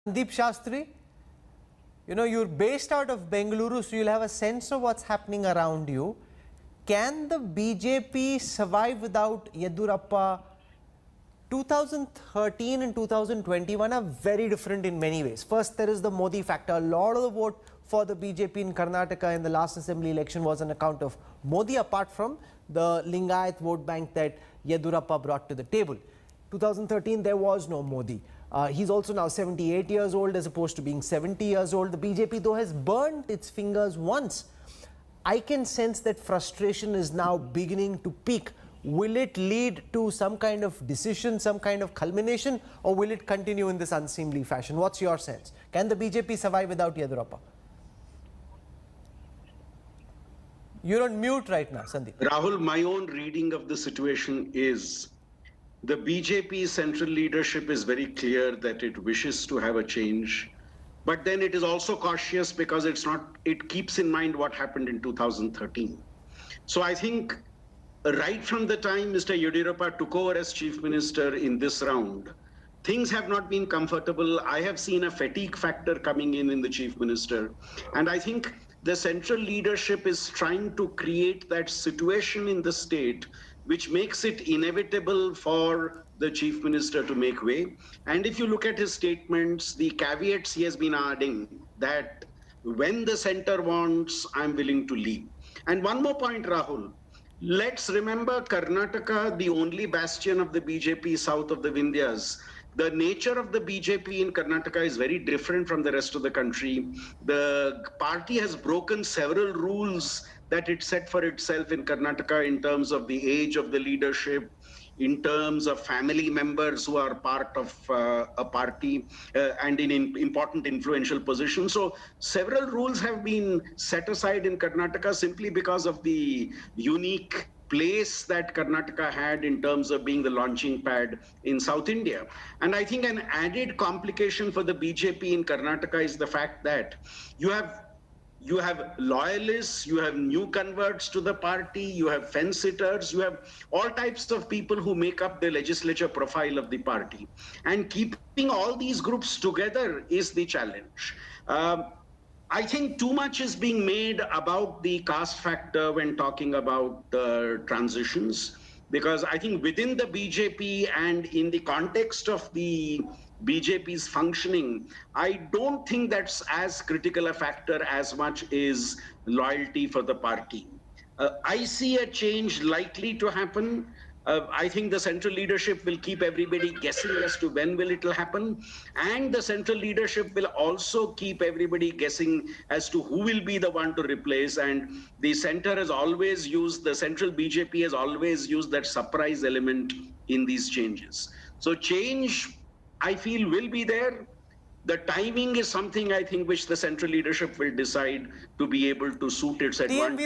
Sandeep Shastri, you're based out of Bengaluru, so you'll have a sense of what's happening around you. Can the BJP survive without Yediyurappa? 2013 and 2021 are very different in many ways. First, there is the Modi factor. A lot of the vote for the BJP in Karnataka in the last assembly election was on account of Modi, apart from the Lingayat vote bank that Yediyurappa brought to the table. 2013, there was no Modi. He's also now 78 years old as opposed to being 70 years old. The BJP, though, has burnt its fingers once. I can sense that frustration is now beginning to peak. Will it lead to some kind of decision, some kind of culmination, or will it continue in this unseemly fashion? What's your sense? Can the BJP survive without Yediyurappa? You're on mute right now, Sandeep. Rahul, my own reading of the situation is the BJP central leadership is very clear that it wishes to have a change, but then it is also cautious because it keeps in mind what happened in 2013. So I think right from the time Mr. Yediyurappa took over as chief minister in this round, things have not been comfortable. I have seen a fatigue factor coming in the chief minister. And I think the central leadership is trying to create that situation in the state which makes it inevitable for the chief minister to make way. And if you look at his statements, the caveats he has been adding that when the center wants, I'm willing to leave. And one more point, Rahul. Let's remember Karnataka, the only bastion of the BJP south of the Vindhyas. The nature of the BJP in Karnataka is very different from the rest of the country. The party has broken several rules that it set for itself in Karnataka in terms of the age of the leadership, in terms of family members who are part of a party and in important influential positions. So several rules have been set aside in Karnataka simply because of the unique place that Karnataka had in terms of being the launching pad in South India. And I think an added complication for the BJP in Karnataka is the fact that you have loyalists, you have new converts to the party, you have fence-sitters, you have all types of people who make up the legislature profile of the party. And keeping all these groups together is the challenge. I think too much is being made about the caste factor when talking about transitions, because I think within the BJP and in the context of the BJP's functioning, I don't think that's as critical a factor as much is loyalty for the party. I see a change likely to happen. I think the central leadership will keep everybody guessing as to when will it happen. And the central leadership will also keep everybody guessing as to who will be the one to replace. And the center has always used, the central BJP has always used that surprise element in these changes. So change, I feel, will be there. The timing is something I think which the central leadership will decide to be able to suit its advantage.